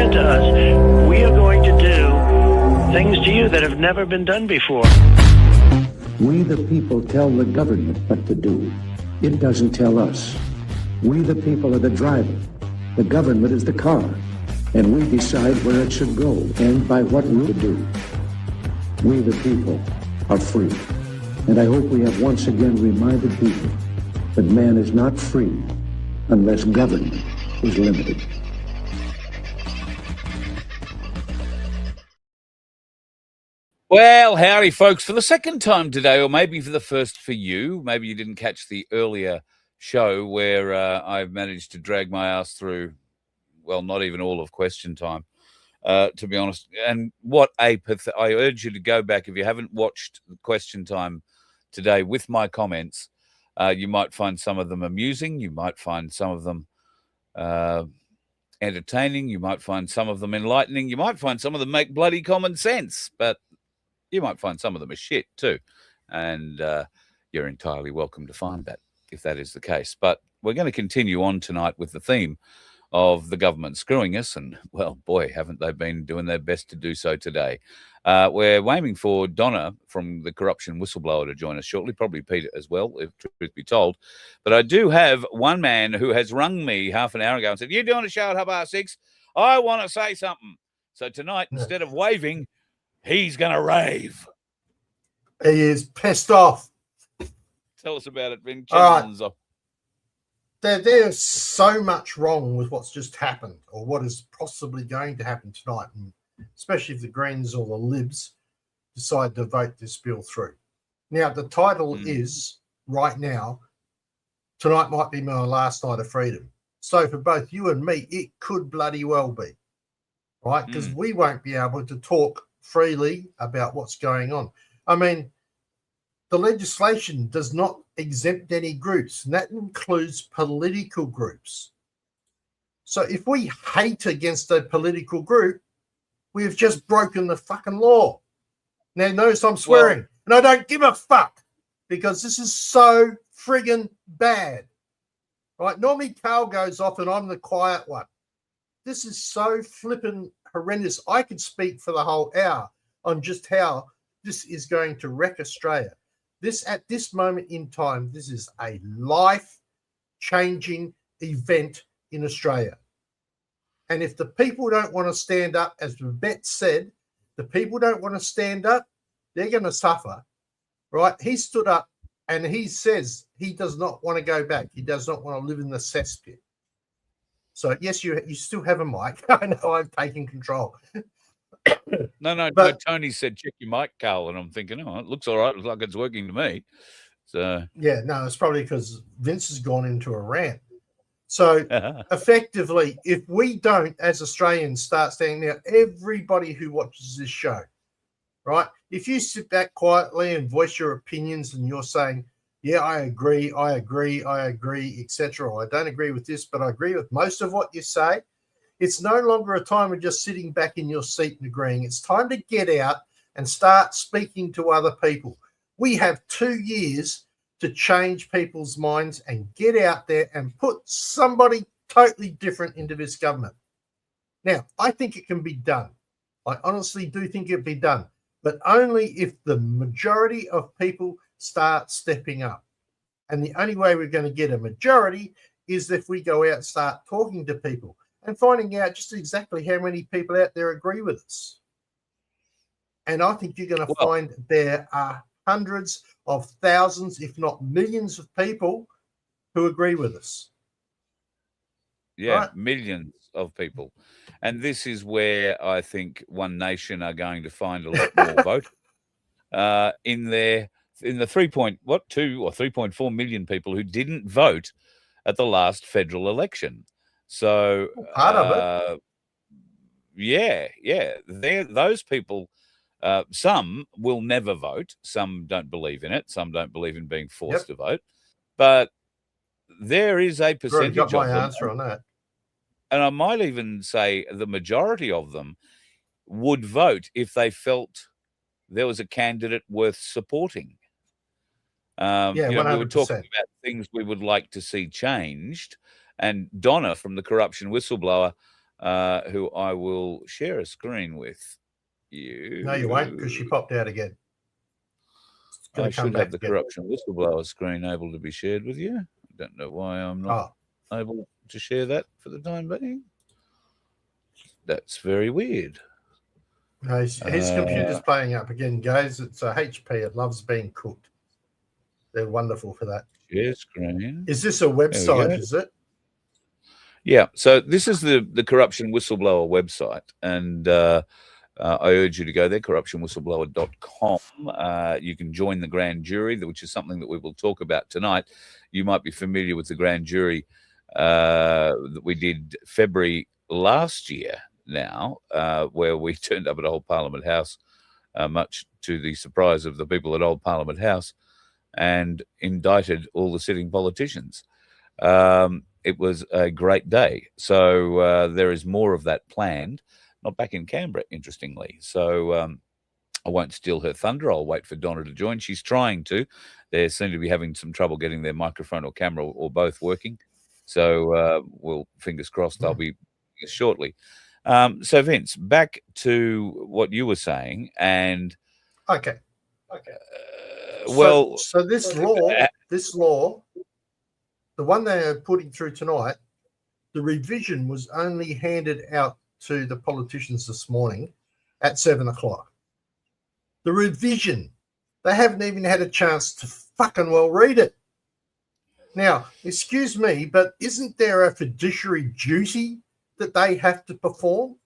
said to us, we are going to do things to you that have never been done before. We the people tell the government what to do. It doesn't tell us. We the people are the driver. The government is the car. And we decide where it should go and by what route to do. We the people are free. And I hope we have once again reminded people that man is not free unless government is limited. Well, howdy, folks. For the second time today, or maybe for the first for you, maybe you didn't catch the earlier show where I've managed to drag my ass through, well, not even all of question time, to be honest. And what a I urge you to go back. If you haven't watched question time today with my comments, you might find some of them amusing. You might find some of them entertaining. You might find some of them enlightening. You might find some of them make bloody common sense. But you might find some of them are shit too. And you're entirely welcome to find that if that is the case. But we're going to continue on tonight with the theme of the government screwing us. And, well, boy, haven't they been doing their best to do so today. We're aiming for Donna from the Corruptioiin Whistleblower to join us shortly, probably Peter as well, if truth be told. But I do have one man who has rung me half an hour ago and said, "You're doing a show at 6:30. I want to say something." So tonight, instead of waving, he's going to rave. He is pissed off. Tell us about it, Vincenzo. There's so much wrong with what's just happened or what is possibly going to happen tonight, and especially if the Greens or the Libs decide to vote this bill through. Now, the title is, right now, "Tonight Might Be My Last Night of Freedom." So for both you and me, it could bloody well be, right? Because we won't be able to talk freely about what's going on. I mean, the legislation does not exempt any groups, and that includes political groups. So if we hate against a political group, we have just broken the fucking law. Now, notice I'm swearing, and I don't give a fuck, because this is so friggin' bad. Right? Normally Carl goes off and I'm the quiet one. This is so flippin' horrendous. I could speak for the whole hour on just how this is going to wreck Australia. At this moment in time, this is a life-changing event in Australia. And if the people don't want to stand up, as Babette said, the people don't want to stand up, they're going to suffer, right? He stood up and he says he does not want to go back. He does not want to live in the cesspit. So, yes, you still have a mic. I know I'm taking control. No, Tony said, "Check your mic, Carl." And I'm thinking, oh, it looks all right. It looks like it's working to me. So yeah, no, it's probably because Vince has gone into a rant. So effectively, if we don't, as Australians, start standing out, everybody who watches this show, right? If you sit back quietly and voice your opinions and you're saying, yeah, I agree, etc., or I don't agree with this, but I agree with most of what you say, it's no longer a time of just sitting back in your seat and agreeing. It's time to get out and start speaking to other people. We have 2 years to change people's minds and get out there and put somebody totally different into this government. Now, I think it can be done. I honestly do think it can be done, but only if the majority of people start stepping up. And the only way we're going to get a majority is if we go out and start talking to people and finding out just exactly how many people out there agree with us. And I think you're going to find there are hundreds of thousands, if not millions of people who agree with us. Yeah, right? Millions of people. And this is where I think One Nation are going to find a lot more vote. In the 3.2 or 3.4 million people who didn't vote at the last federal election. So part of it. Yeah. Those people, some will never vote. Some don't believe in it. Some don't believe in being forced to vote. But there is a percentage got my of them, answer on that. And I might even say the majority of them would vote if they felt there was a candidate worth supporting. Yeah, 100%. We were talking about things we would like to see changed. And Donna from the Corruptioiin Whistleblower who I will share a screen with you. No, you won't, because she popped out again. I should have the Corruption Whistleblower screen able to be shared with you. I don't know why I'm not able to share that for the time being. That's very weird. No, his computer's playing up again, guys. It's a HP. It loves being cooked. They're wonderful for that. Share screen. Is this a website, is it? Yeah. So this is the Corruption Whistleblower website. And I urge you to go there, corruptionwhistleblower.com. You can join the grand jury, which is something that we will talk about tonight. You might be familiar with the grand jury that we did February last year now, where we turned up at Old Parliament House, much to the surprise of the people at Old Parliament House, and indicted all the sitting politicians. It was a great day. So there is more of that planned. Not back in Canberra, interestingly. So I won't steal her thunder. I'll wait for Donna to join. She's trying to. They seem to be having some trouble getting their microphone or camera or both working. So we'll, fingers crossed, they'll be shortly. So Vince, back to what you were saying, and okay. Well, so this law, the one they are putting through tonight, the revision was only handed out to the politicians this morning at 7 o'clock. The revision, they haven't even had a chance to fucking well read it. Now, excuse me, but isn't there a fiduciary duty that they have to perform?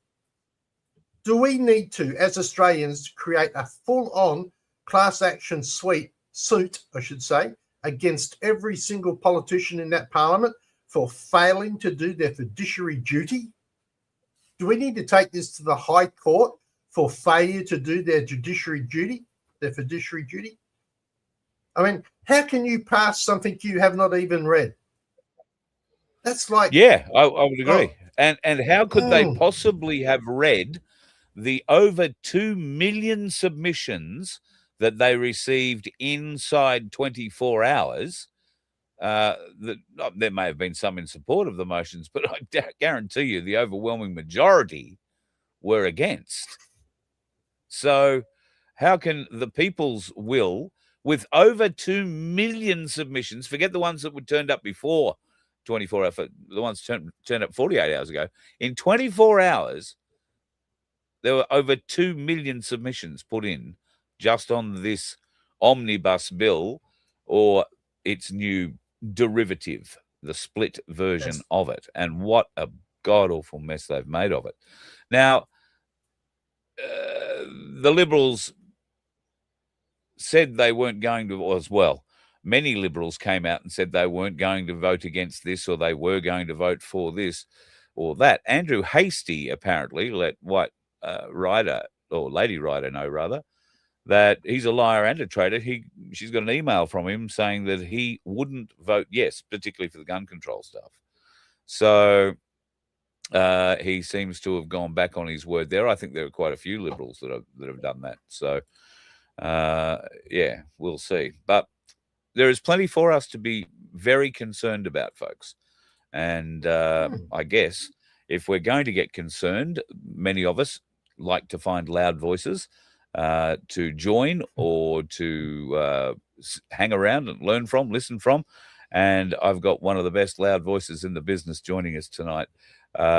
Do we need to, as Australians, create a full-on class action suit, I should say, against every single politician in that parliament for failing to do their fiduciary duty? Do we need to take this to the High Court for failure to do their fiduciary duty? I mean, how can you pass something you have not even read? That's like... Yeah, I would agree. And how could they possibly have read the over 2 million submissions that they received inside 24 hours? There may have been some in support of the motions, but I guarantee you the overwhelming majority were against. So how can the people's will, with over 2 million submissions, forget the ones that were turned up before 24 hours, the ones turned up 48 hours ago, in 24 hours, there were over 2 million submissions put in just on this omnibus bill or its new derivative, the split version of it. And what a god-awful mess they've made of it. Now, the Liberals said they weren't going to, as well, many Liberals came out and said they weren't going to vote against this or they were going to vote for this or that. Andrew Hastie apparently let White Ryder, or Lady Ryder know rather, that he's a liar and a traitor. She's got an email from him saying that he wouldn't vote yes, particularly for the gun control stuff. So he seems to have gone back on his word there. I think there are quite a few Liberals that have done that. So, yeah, we'll see. But there is plenty for us to be very concerned about, folks. And I guess if we're going to get concerned, many of us like to find loud voices to join or to hang around and learn from, listen from. And I've got one of the best loud voices in the business joining us tonight.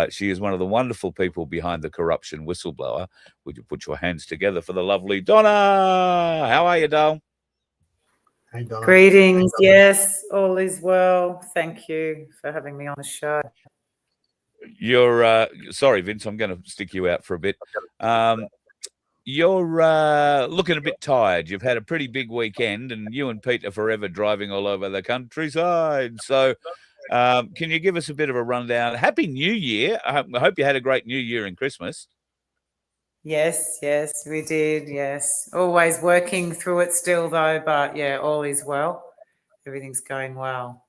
She is one of the wonderful people behind the Corruption Whistleblower. Would you put your hands together for the lovely Donna? How are you, doll? Hey, Donna. Greetings. Yes, all is well. Thank you for having me on the show. You're sorry, Vince, I'm going to stick you out for a bit. You're looking a bit tired. You've had a pretty big weekend, and you and Pete are forever driving all over the countryside. So can you give us a bit of a rundown? Happy New Year. I hope you had a great New Year and Christmas. Yes, we did. Yes. Always working through it still, though. But, yeah, all is well. Everything's going well.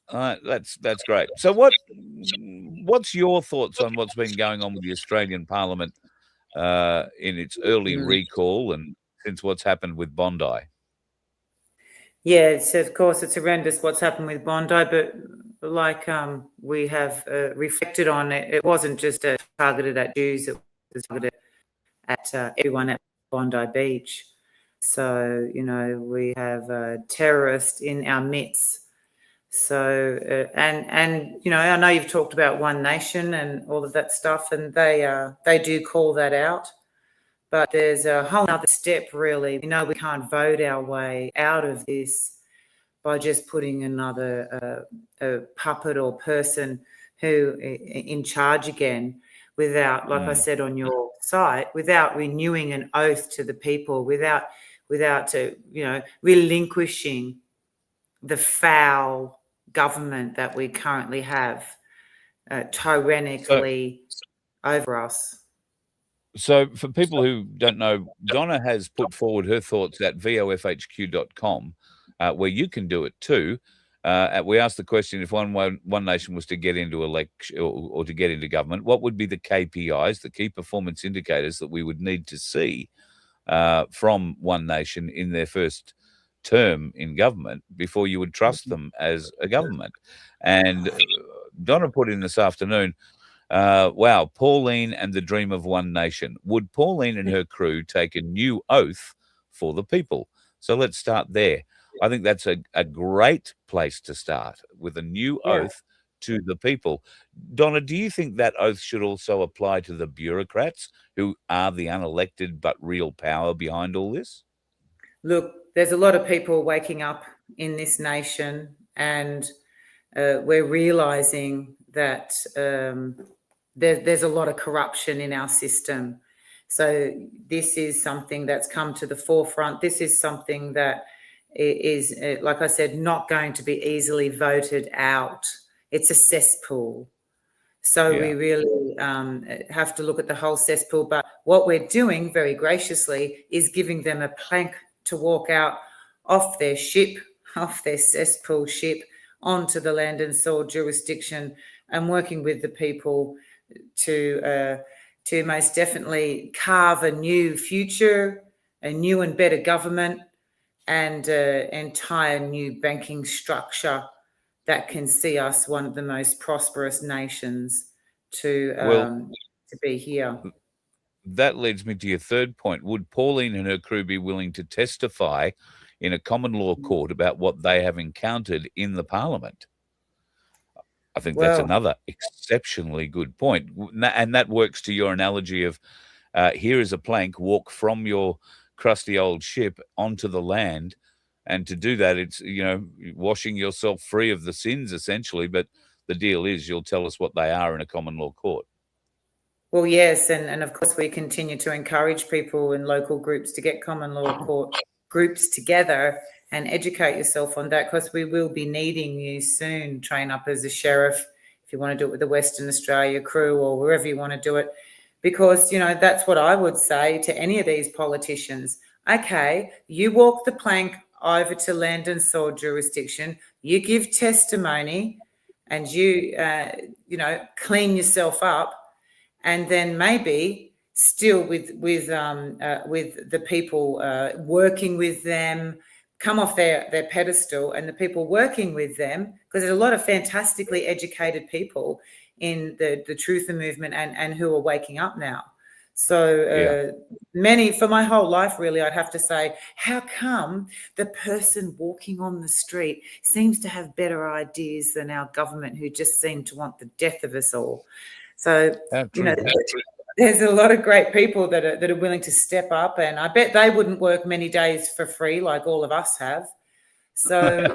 That's great. So what's your thoughts on what's been going on with the Australian Parliament in its early recall and since what's happened with Bondi? Yeah, of course, it's horrendous what's happened with Bondi, but like we have reflected on it. It wasn't just targeted at Jews, it was targeted at everyone at Bondi Beach. So, we have terrorists in our midst. So, and I know you've talked about One Nation and all of that stuff, and they do call that out. But there's a whole other step, really. We can't vote our way out of this by just putting another a puppet or person who in charge again without, like I said on your site, without renewing an oath to the people, without relinquishing the foul government that we currently have tyrannically over us. So for people who don't know, Donna has put forward her thoughts at vofhq.com, where you can do it too. We asked the question, if one nation was to get into election or to get into government, what would be the KPIs, the key performance indicators that we would need to see from One Nation in their first term in government before you would trust them as a government? And Donna put in this afternoon, wow, Pauline and the dream of One Nation. Would Pauline and her crew take a new oath for the people? So let's start there. I think that's a great place to start, with a new oath to the people. Donna, do you think that oath should also apply to the bureaucrats who are the unelected but real power behind all this? Look, there's a lot of people waking up in this nation, and we're realizing that there's a lot of corruption in our system. So this is something that's come to the forefront. This is something that is, like I said, not going to be easily voted out. It's a cesspool. So we really have to look at the whole cesspool. But what we're doing very graciously is giving them a plank to walk out off their ship, off their cesspool ship, onto the land and soil jurisdiction, and working with the people to most definitely carve a new future, a new and better government, and entire new banking structure that can see us one of the most prosperous nations to be here. That leads me to your third point. Would Pauline and her crew be willing to testify in a common law court about what they have encountered in the parliament? I think that's another exceptionally good point. And that works to your analogy of here is a plank, walk from your crusty old ship onto the land. And to do that, it's, washing yourself free of the sins, essentially. But the deal is you'll tell us what they are in a common law court. Well, yes. And of course, we continue to encourage people in local groups to get common law court groups together and educate yourself on that, because we will be needing you soon. Train up as a sheriff if you want to do it with the Western Australia crew or wherever you want to do it, because, that's what I would say to any of these politicians. Okay, you walk the plank over to land and soil jurisdiction, you give testimony, and you, clean yourself up, and then maybe still with the people working with them, come off their pedestal, and the people working with them, because there's a lot of fantastically educated people in the truther movement and who are waking up now. So many, for my whole life, really, I'd have to say, how come the person walking on the street seems to have better ideas than our government, who just seem to want the death of us all? So, there's a lot of great people that are willing to step up, and I bet they wouldn't work many days for free like all of us have. So,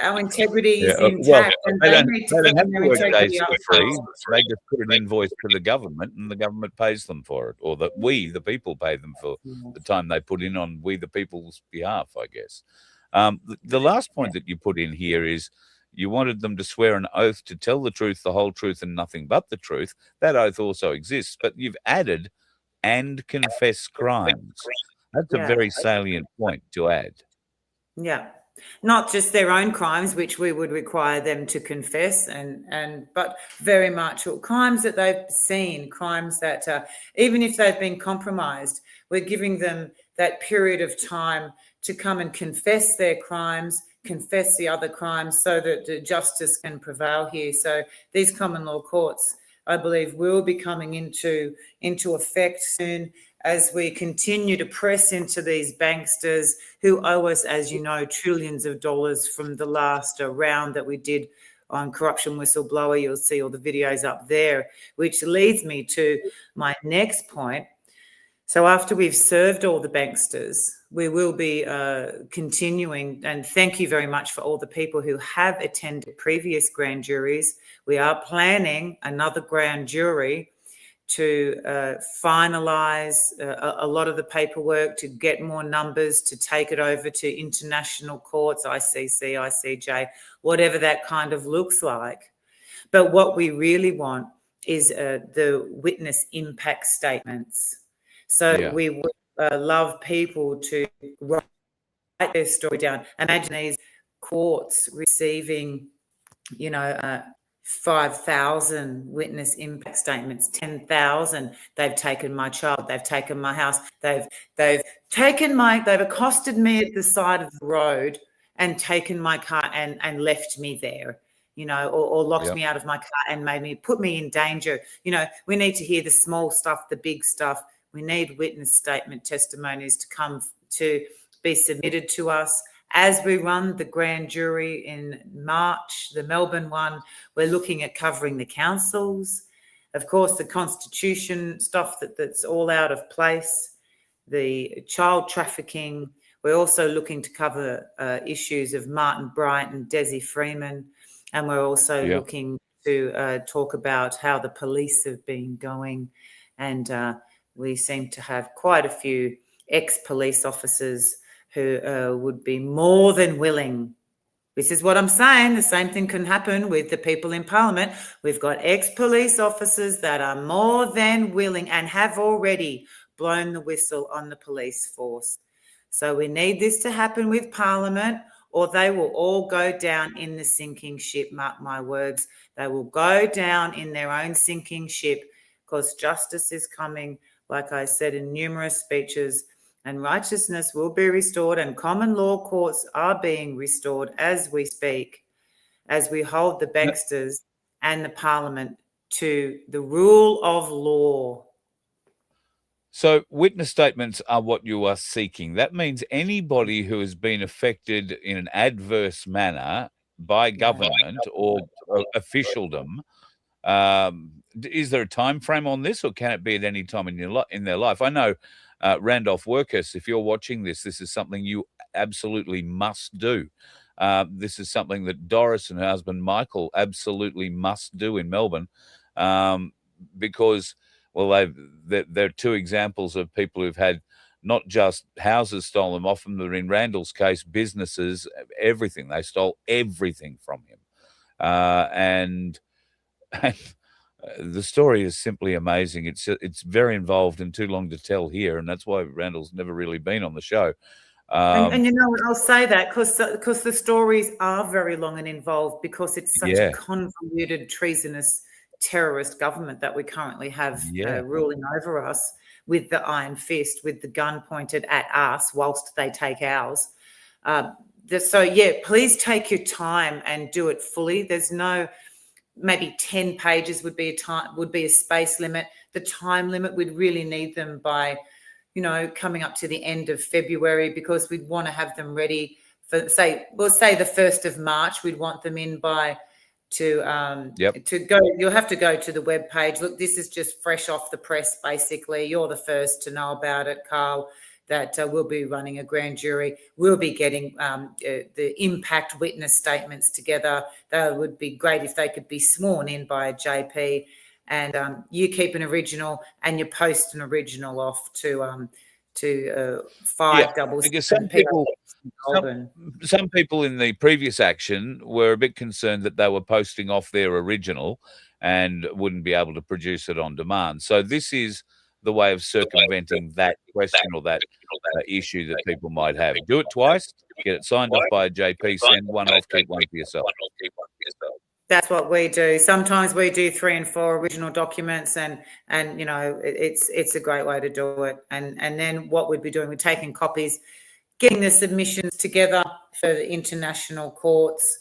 our integrity is intact. Well, and they don't their have to work integrity days up for free. front. They just put an invoice to the government, and the government pays them for it, or that we, the people, pay them for the time they put in on we, the people's behalf, I guess. The last point that you put in here is you wanted them to swear an oath to tell the truth, the whole truth, and nothing but the truth. That oath also exists, but you've added and confess crimes. That's a very salient point to add. Yeah, not just their own crimes, which we would require them to confess, but very much crimes that they've seen, crimes that even if they've been compromised, we're giving them that period of time to come and confess their crimes, confess the other crimes so that justice can prevail here. So these common law courts, I believe, will be coming into effect soon as we continue to press into these banksters who owe us, as you know, trillions of dollars from the last round that we did on Corruptioiin Whistleblower. You'll see all the videos up there, which leads me to my next point. So after we've served all the banksters, we will be continuing, and thank you very much for all the people who have attended previous grand juries. We are planning another grand jury to finalise a lot of the paperwork, to get more numbers, to take it over to international courts, ICC, ICJ, whatever that kind of looks like. But what we really want is the witness impact statements. So we would love people to write their story down. Imagine these courts receiving, 5,000 witness impact statements, 10,000. They've taken my child. They've taken my house. They've accosted me at the side of the road and taken my car and left me there, or locked me out of my car and put me in danger. We need to hear the small stuff, the big stuff. We need witness statement testimonies to be submitted to us. As we run the grand jury in March, the Melbourne one, we're looking at covering the councils, of course, the constitution stuff that's all out of place, the child trafficking. We're also looking to cover issues of Martin Bryant and Desi Freeman, and we're also looking to talk about how the police have been going, and we seem to have quite a few ex-police officers who would be more than willing. This is what I'm saying. The same thing can happen with the people in Parliament. We've got ex-police officers that are more than willing and have already blown the whistle on the police force. So we need this to happen with Parliament, or they will all go down in the sinking ship, mark my words. They will go down in their own sinking ship, because justice is coming, like I said in numerous speeches, and righteousness will be restored, and common law courts are being restored as we speak, as we hold the banksters and the Parliament to the rule of law. So witness statements are what you are seeking. That means anybody who has been affected in an adverse manner by government or officialdom. Is there a time frame on this, or can it be at any time in their life? I know Randolph Workus, if you're watching this is something you absolutely must do. This is something that Doris and her husband Michael absolutely must do in Melbourne, because, well, they're two examples of people who've had not just houses stolen off them, but in Randall's case, businesses, everything. They stole everything from him. And the story is simply amazing. It's very involved and too long to tell here, and that's why Randall's never really been on the show. And you know what, I'll say that because the stories are very long and involved, because it's such a convoluted, treasonous, terrorist government that we currently have ruling over us with the iron fist, with the gun pointed at us whilst they take ours. Please take your time and do it fully. There's no, maybe 10 pages would be a space limit. The time limit, we'd really need them by, coming up to the end of February, because we'd want to have them ready for, the 1st of March. We'd want them in by to go. You'll have to go to the web page. Look, this is just fresh off the press, basically. You're the first to know about it, Carl, that we'll be running a grand jury. We'll be getting the impact witness statements together. That would be great if they could be sworn in by a JP, and you keep an original and you post an original off to 577. Some people in the previous action were a bit concerned that they were posting off their original and wouldn't be able to produce it on demand. So this is the way of circumventing that question or that issue that people might have. Do it twice, get it signed off by a JP, send one off, keep one for yourself. That's what we do. Sometimes we do 3 and 4 original documents, and it's a great way to do it. And then what we'd be doing, we're taking copies getting the submissions together for the international courts.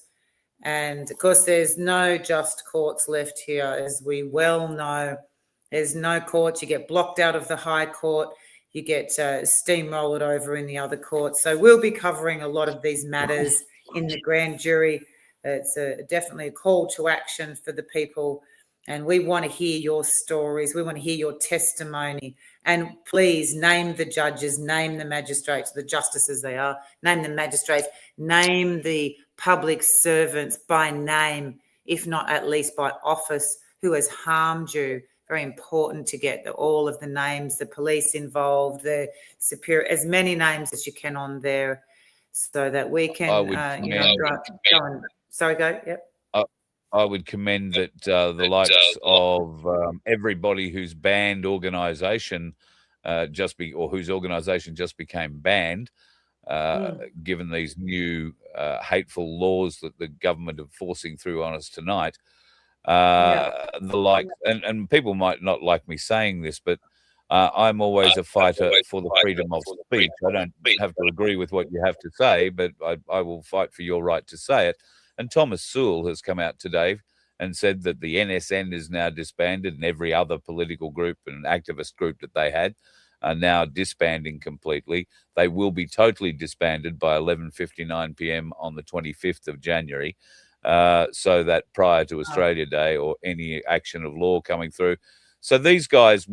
And of course, there's no just courts left here, as we well know. There's no courts. You get blocked out of the High Court. You get steamrolled over in the other courts. So we'll be covering a lot of these matters in the grand jury. It's definitely a call to action for the people. And we want to hear your stories. We want to hear your testimony. And please name the judges, name the magistrates, the justices they are, name the magistrates, name the public servants by name, if not at least by office, who has harmed you. Very important to get all of the names, the police involved, the superior, as many names as you can on there, so that we can, go on. Sorry, go. Yep. I would commend that the likes of everybody whose banned organisation whose organisation just became banned, given these new hateful laws that the government are forcing through on us tonight. The like, and people might not like me saying this, but I'm always a fighter for the freedom of speech. I don't have to agree with what you have to say, but I will fight for your right to say it. And Thomas Sewell has come out today and said that the NSN is now disbanded, and every other political group and activist group that they had are now disbanding completely. They will be totally disbanded by 11:59 p.m. on the 25th of January. So that prior to Australia Day or any action of law coming through. So these guys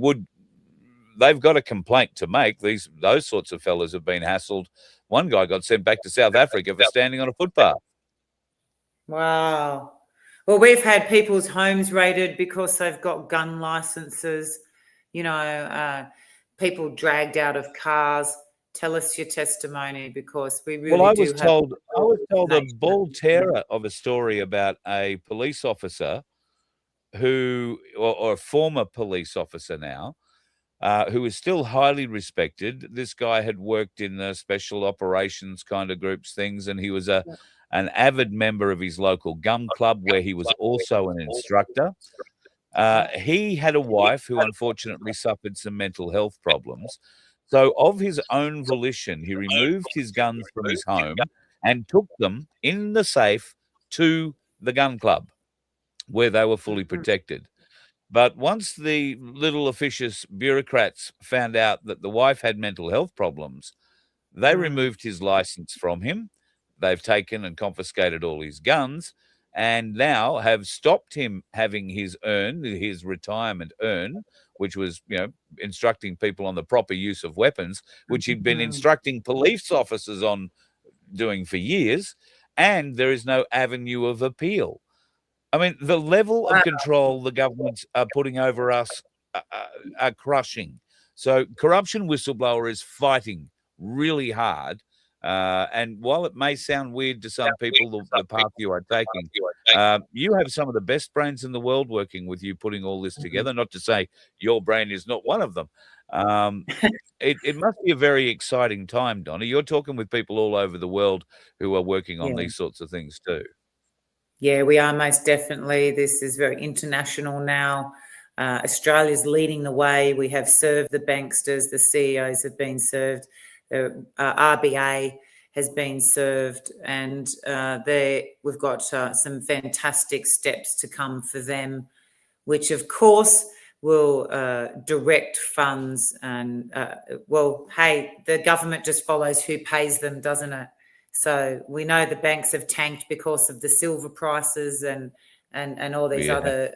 they've got a complaint to make. Those sorts of fellas have been hassled. One guy got sent back to South Africa for standing on a footpath. Wow. Well, we've had people's homes raided because they've got gun licenses, people dragged out of cars. Tell us your testimony, because we really I was told a ball terror of a story about a police officer who, or a former police officer now, who is still highly respected. This guy had worked in the special operations kind of groups, things, and he was an avid member of his local gun club, where he was also an instructor. He had a wife who unfortunately suffered some mental health problems. So of his own volition, he removed his guns from his home and took them in the safe to the gun club, where they were fully protected. But once the little officious bureaucrats found out that the wife had mental health problems, they removed his license from him. They've taken and confiscated all his guns, and now have stopped him having his retirement earn, which was, instructing people on the proper use of weapons, which he'd been instructing police officers on doing for years, and there is no avenue of appeal. I mean, the level of control the governments are putting over us are crushing. So Corruptioiin Whistleblower is fighting really hard. And while it may sound weird to some people, the path you are taking, you have some of the best brains in the world working with you, putting all this together. Not to say your brain is not one of them. It must be a very exciting time, Donna. You're talking with people all over the world who are working on these sorts of things too. Yeah, we are most definitely. This is very international now. Australia's leading the way. We have served the banksters. The CEOs have been served. The RBA has been served, and we've got some fantastic steps to come for them, which of course will direct funds. And the government just follows who pays them, doesn't it? So we know the banks have tanked because of the silver prices and all these other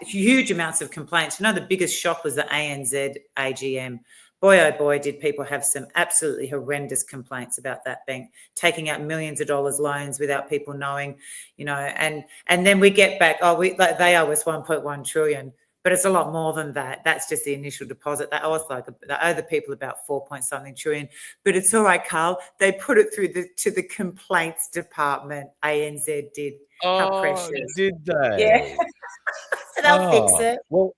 huge amounts of complaints. The biggest shock was the ANZ AGM. Boy, oh boy, did people have some absolutely horrendous complaints about that bank taking out millions of dollars loans without people knowing, and then we get back, they owe us 1.1 trillion, but it's a lot more than that. That's just the initial deposit. They owe the people about 4-point-something trillion, but it's all right, Carl. They put it through to the complaints department. ANZ did. How precious. Did they? Yeah. So they'll fix it. Well,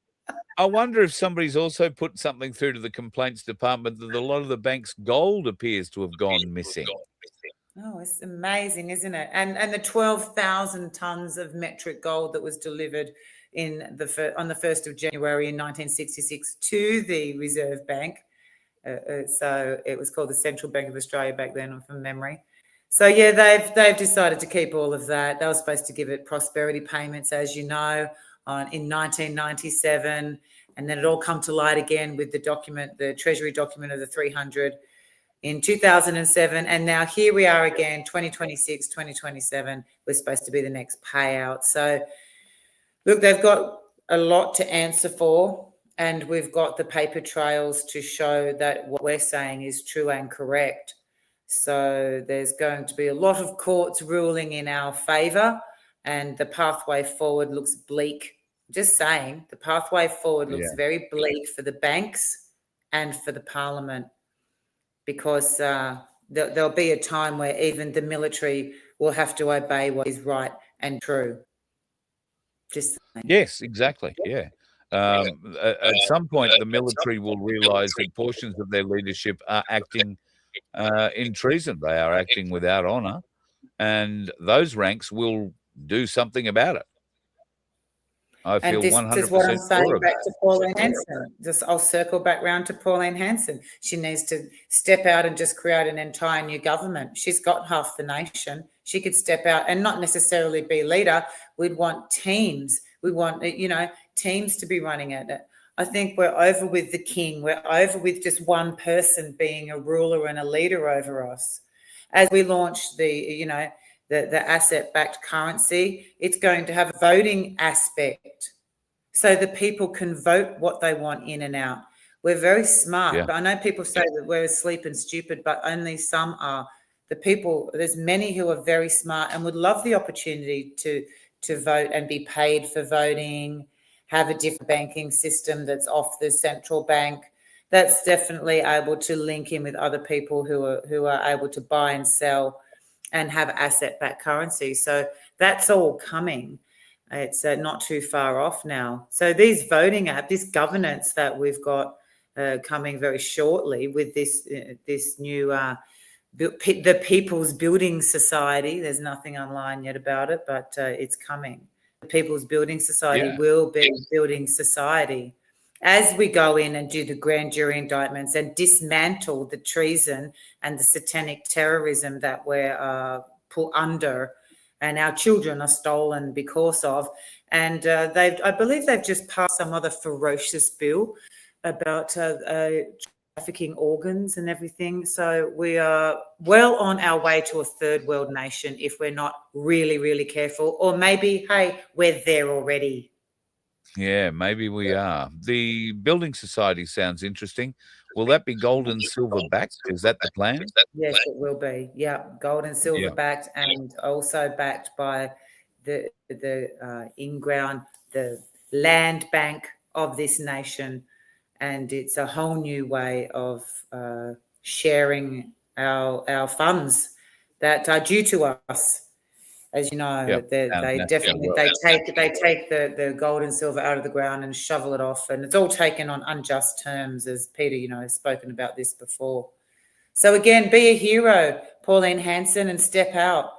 I wonder if somebody's also put something through to the complaints department that a lot of the bank's gold appears to have gone missing. Oh, it's amazing, isn't it? And the 12,000 tons of metric gold that was delivered on the 1st of January in 1966 to the Reserve Bank So it was called the Central Bank of Australia back then, from memory. So yeah, they've decided to keep all of that. They were supposed to give it prosperity payments, as you know, in 1997, and then it all come to light again with the document, the Treasury document of the 300 in 2007, and now here we are again, 2026, 2027. We're supposed to be the next payout. So look, they've got a lot to answer for, and we've got the paper trails to show that what we're saying is true and correct. So there's going to be a lot of courts ruling in our favour, and the pathway forward looks bleak. Just saying, the pathway forward looks very bleak for the banks and for the parliament, because there'll be a time where even the military will have to obey what is right and true. Just saying. Yes, exactly. Yeah. At some point, the military will realise that portions of their leadership are acting in treason. They are acting without honour, and those ranks will do something about it. I feel 100% And this is what I'm saying sure of back that. to Pauline Hanson. I'll circle back round to Pauline Hanson. She needs to step out and just create an entire new government. She's got half the nation. She could step out and not necessarily be leader. We'd want teams. We want, teams to be running it. I think we're over with the king. We're over with just one person being a ruler and a leader over us. As we launch the asset-backed currency, it's going to have a voting aspect, so the people can vote what they want in and out. We're very smart, but I know people say that we're asleep and stupid, but only some are. The people, there's many who are very smart and would love the opportunity to vote and be paid for voting, have a different banking system that's off the central bank, that's definitely able to link in with other people who are able to buy and sell and have asset-backed currency. So that's all coming. It's not too far off now. So these voting this governance that we've got coming very shortly with this new the People's Building Society. There's nothing online yet about it, but it's coming. The People's Building Society will be building society as we go in and do the grand jury indictments and dismantle the treason and the satanic terrorism that we're put under, and our children are stolen because of. And I believe they've just passed some other ferocious bill about trafficking organs and everything. So we are well on our way to a third world nation if we're not really, really careful. Or maybe, hey, we're there already. Yeah, maybe we are. The building society sounds interesting. Will that be gold and silver backed? Is that the plan? Yes, it will be. Yeah, gold and silver backed, and also backed by the in-ground, the land bank of this nation. And it's a whole new way of sharing our funds that are due to us. As you know, they definitely take the gold and silver out of the ground and shovel it off, and it's all taken on unjust terms, as Peter, has spoken about this before. So again, be a hero, Pauline Hanson, and step out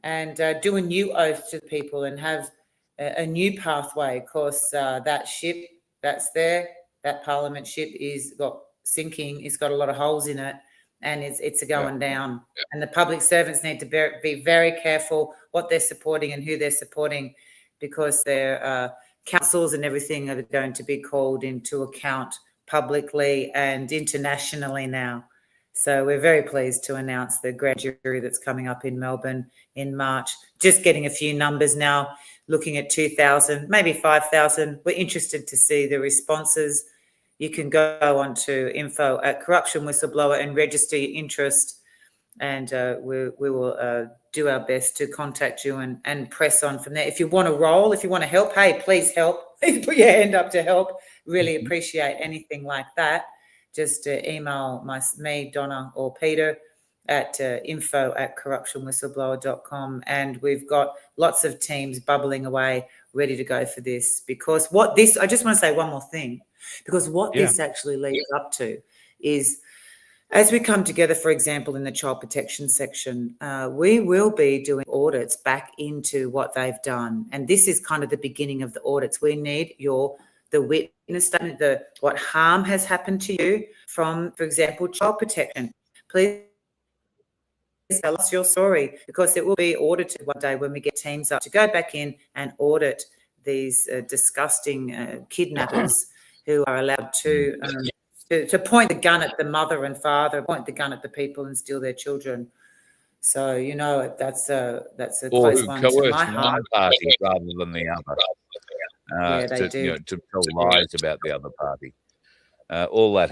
and do a new oath to the people and have a new pathway. Of course, that ship that's there, that Parliament ship is got sinking. It's got a lot of holes in it, and it's going down. And the public servants need to be very careful what they're supporting and who they're supporting, because their councils and everything are going to be called into account publicly and internationally now. So we're very pleased to announce the grand jury that's coming up in Melbourne in March. Just getting a few numbers now, looking at 2,000, maybe 5,000. We're interested to see the responses. You can go on to info at Corruptioiin Whistleblower and register your interest, and we will do our best to contact you and press on from there. If you want to roll, if you want to help, hey, please help. Put your hand up to help. Really appreciate anything like that. Just email me, Donna, or Peter at info@corruptioinwhistleblower.com. And we've got lots of teams bubbling away, ready to go for this. Because I just want to say one more thing. Because what this actually leads up to is, as we come together, for example, in the child protection section, we will be doing audits back into what they've done. And this is kind of the beginning of the audits. We need your the witness statement, what harm has happened to you from, for example, child protection. Please tell us your story, because it will be audited one day when we get teams up to go back in and audit these disgusting kidnappers who are allowed to point the gun at the mother and father, point the gun at the people and steal their children. So, you know, that's a Or close who one to my coerce heart. one party rather than the other. Yeah, they do. You know, to tell lies about the other party. All that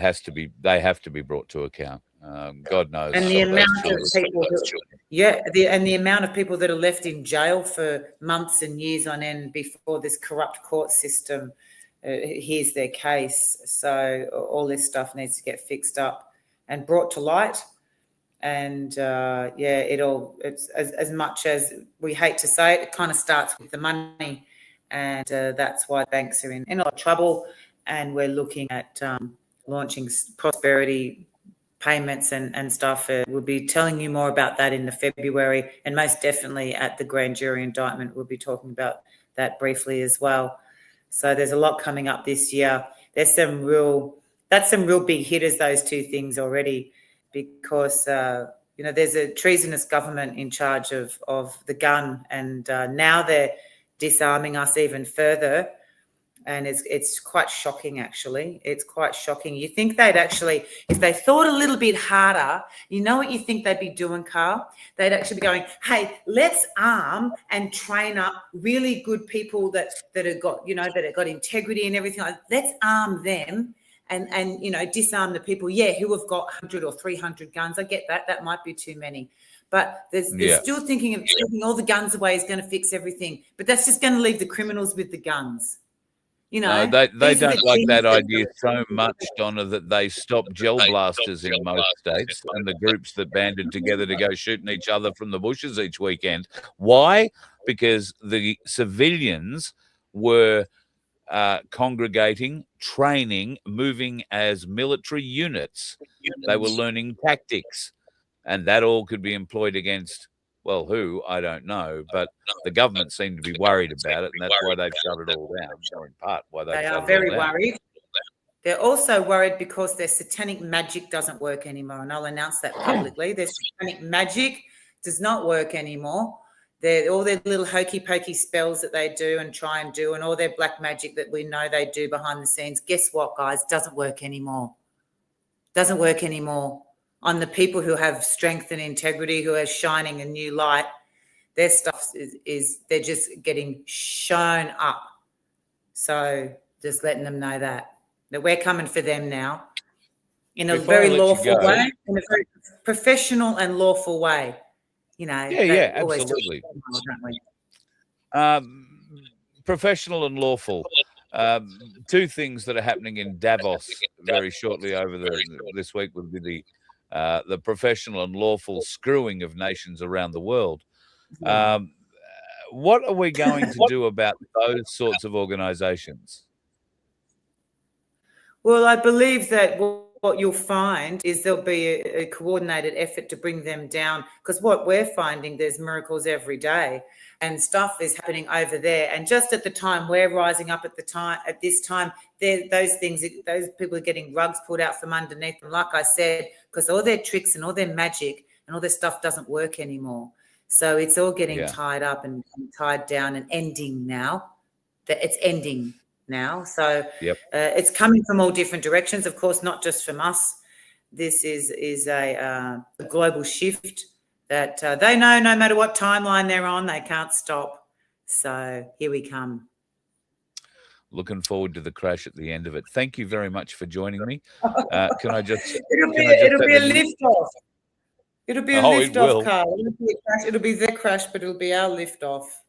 they have to be brought to account. God knows. And the amount of people, the amount of people that are left in jail for months and years on end before this corrupt court system hears their case. So all this stuff needs to get fixed up and brought to light. And it's as much as we hate to say it kind of starts with the money, and that's why banks are in a lot of trouble. And we're looking at launching prosperity payments and stuff. We'll be telling you more about that in the February, and most definitely at the grand jury indictment, we'll be talking about that briefly as well. So there's a lot coming up this year. That's some real big hitters, those two things already. Because, there's a treasonous government in charge of the gun, and now they're disarming us even further. And it's quite shocking, actually. It's quite shocking. You think they'd actually, if they thought a little bit harder, you know what you think they'd be doing, Carl? They'd actually be going, hey, let's arm and train up really good people that have got, that have got integrity and everything. Let's arm them. And disarm the people, who have got 100 or 300 guns. I get that. That might be too many. But they're still thinking of taking all the guns away is going to fix everything. But that's just going to leave the criminals with the guns. They don't like that idea so much, Donna, that they stopped gel blasters in most states and the groups that banded together to go shooting each other from the bushes each weekend. Why? Because the civilians were congregating, training, moving as military units. They were learning tactics, and that all could be employed against, well, who? I don't know, but the government seemed to be worried about it, and that's why they've shut it all down, or in part why they've shut it all down. They are very worried. They're also worried because their satanic magic doesn't work anymore, and I'll announce that publicly. Their satanic magic does not work anymore. All their little hokey-pokey spells that they do and try and do, and all their black magic that we know they do behind the scenes, guess what, guys? Doesn't work anymore. Doesn't work anymore. On the people who have strength and integrity, who are shining a new light, their stuff is they're just getting shown up. So just letting them know that we're coming for them now in a very lawful way, in a very professional and lawful way. Absolutely. Professional and lawful. Two things that are happening in Davos very shortly over this week would be the professional and lawful screwing of nations around the world. What are we going to do about those sorts of organizations? Well, I believe that what you'll find is there'll be a coordinated effort to bring them down, because what we're finding, there's miracles every day and stuff is happening over there. And just at the time we're rising up at this time, those people are getting rugs pulled out from underneath them, like I said, because all their tricks and all their magic and all their stuff doesn't work anymore. So it's all getting tied up and tied down and ending now. It's ending now. So it's coming from all different directions, of course, not just from us. This is a global shift that they know no matter what timeline they're on, they can't stop. So here we come. Looking forward to the crash at the end of it. Thank you very much for joining me. Can I just? It'll be a lift off. It'll be a lift off, Carl. It'll be their crash, but it'll be our lift off.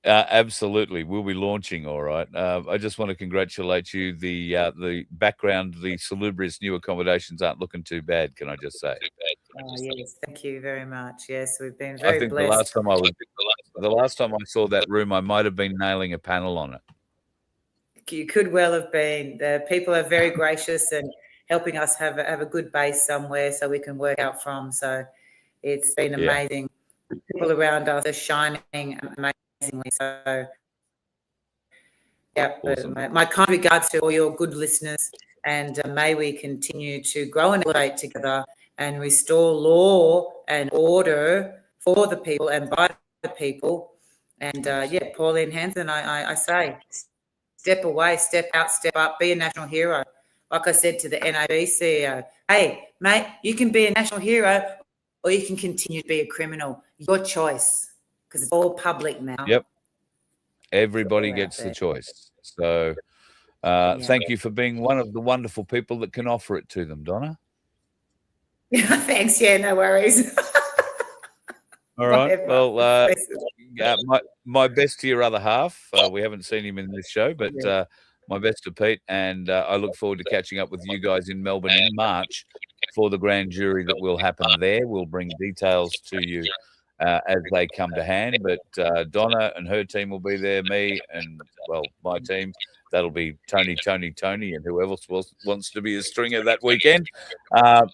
Absolutely. We'll be launching, all right. I just want to congratulate you. The background, the salubrious new accommodations aren't looking too bad, can I just say? Oh, yes, thank you very much. Yes, we've been very blessed. The last time I saw that room, I might have been nailing a panel on it. You could well have been. The people are very gracious and helping us have a good base somewhere so we can work out from. So it's been amazing. People around us are shining amazingly. So Yeah, Awesome. my kind regards to all your good listeners, and may we continue to grow and elevate together and restore law and order for the people and by the people. And Pauline Hanson, I say, step away, step out, step up, be a national hero. Like I said to the NAB CEO, hey, mate, you can be a national hero or you can continue to be a criminal. Your choice, because it's all public now. Yep. Everybody gets the choice. So thank you for being one of the wonderful people that can offer it to them, Donna. Thanks. Yeah, no worries. All right. Well, my best to your other half. We haven't seen him in this show, but my best to Pete. And I look forward to catching up with you guys in Melbourne in March for the grand jury that will happen there. We'll bring details to you as they come to hand. But Donna and her team will be there, me and, well, my team. That'll be Tony, and whoever else wants to be a stringer that weekend.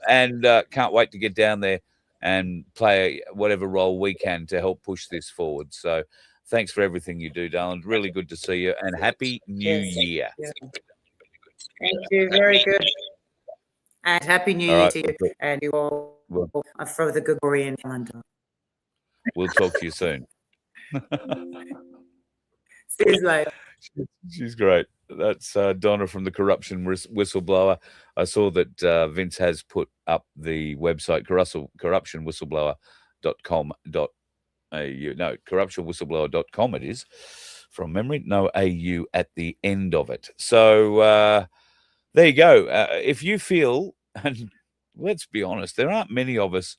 And can't wait to get down there and play whatever role we can to help push this forward. So thanks for everything you do, darling. Really good to see you, and Happy New Year. Yeah. Thank you. Very good. And Happy New Year to you and you all for the Gregorian calendar. We'll talk to you soon. See you later. She's great. That's Donna from the Corruption Whistleblower. I saw that Vince has put up the website, corruptionwhistleblower.com.au. No, corruptionwhistleblower.com it is, from memory. No AU at the end of it. So there you go. If you feel, and let's be honest, there aren't many of us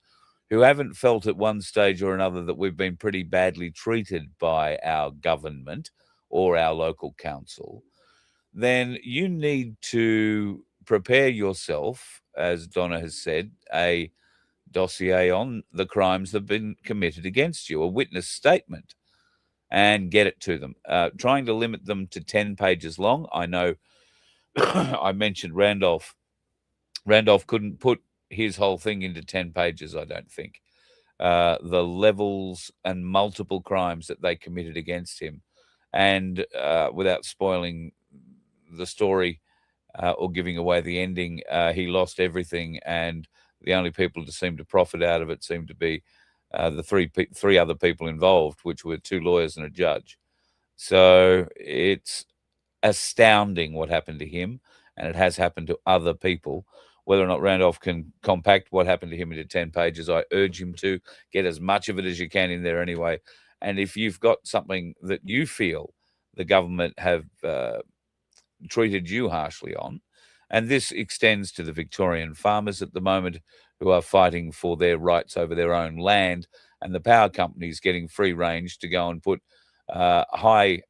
who haven't felt at one stage or another that we've been pretty badly treated by our government or our local council, then you need to prepare yourself, as Donna has said, a dossier on the crimes that have been committed against you, a witness statement, and get it to them. Trying to limit them to 10 pages long. I know I mentioned Randolph. Randolph couldn't put his whole thing into 10 pages, I don't think. The levels and multiple crimes that they committed against him. And without spoiling the story or giving away the ending, he lost everything, and the only people to seem to profit out of it seemed to be the three other people involved, which were 2 lawyers and a judge. So it's astounding what happened to him, and it has happened to other people. Whether or not Randolph can compact what happened to him into 10 pages, I urge him to get as much of it as you can in there anyway. And if you've got something that you feel the government have treated you harshly on, and this extends to the Victorian farmers at the moment who are fighting for their rights over their own land, and the power companies getting free range to go and put high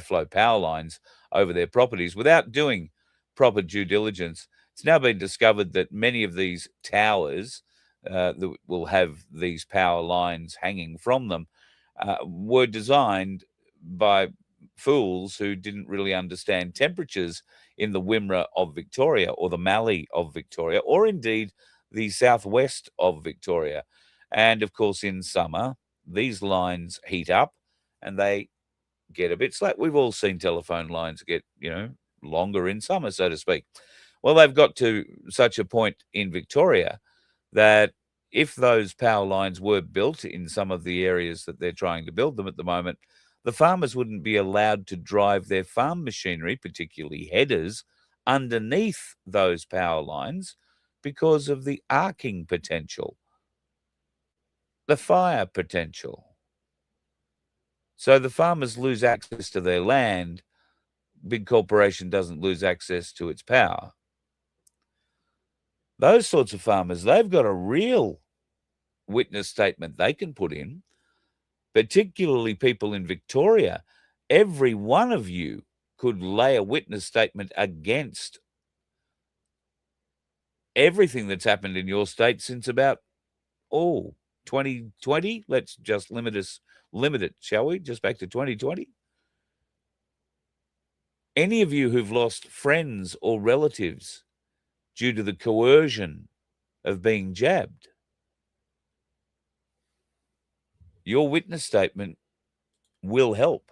flow power lines over their properties without doing proper due diligence. It's now been discovered that many of these towers that will have these power lines hanging from them were designed by fools who didn't really understand temperatures in the Wimmera of Victoria or the Mallee of Victoria, or indeed the southwest of Victoria. And of course, in summer, these lines heat up and they get a bit slack. We've all seen telephone lines get, longer in summer, so to speak. Well, they've got to such a point in Victoria that if those power lines were built in some of the areas that they're trying to build them at the moment, the farmers wouldn't be allowed to drive their farm machinery, particularly headers, underneath those power lines because of the arcing potential, the fire potential. So the farmers lose access to their land. Big corporation doesn't lose access to its power. Those sorts of farmers, they've got a real witness statement they can put in, particularly people in Victoria. Every one of you could lay a witness statement against everything that's happened in your state since about, 2020. Let's just limit it, shall we? Just back to 2020. Any of you who've lost friends or relatives due to the coercion of being jabbed, your witness statement will help.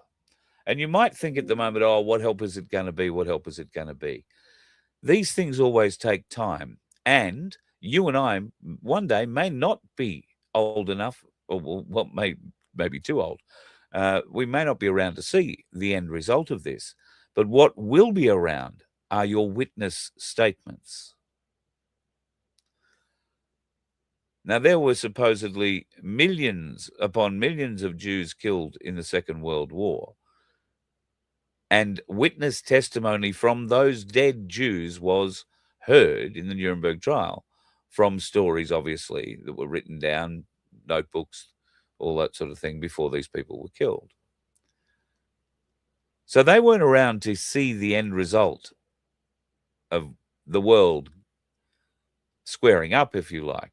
And you might think at the moment, oh, what help is it going to be? What help is it going to be? These things always take time. And you and I one day may not be old enough, or well, may be too old. We may not be around to see the end result of this. But what will be around are your witness statements. Now, there were supposedly millions upon millions of Jews killed in the Second World War. And witness testimony from those dead Jews was heard in the Nuremberg trial from stories, obviously, that were written down, notebooks, all that sort of thing before these people were killed. So they weren't around to see the end result of the world squaring up, if you like.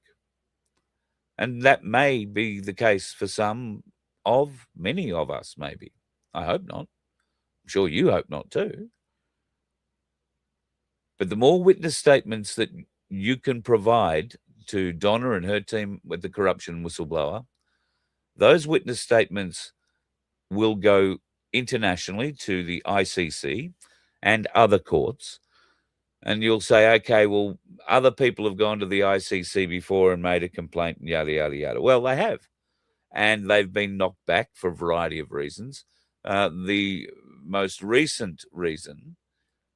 And that may be the case for many of us, maybe. I hope not. I'm sure you hope not too. But the more witness statements that you can provide to Donna and her team with the Corruptioiin Whistleblower, those witness statements will go internationally to the ICC and other courts. And you'll say, okay, well, other people have gone to the ICC before and made a complaint, and yada, yada, yada. Well, they have. And they've been knocked back for a variety of reasons. The most recent reason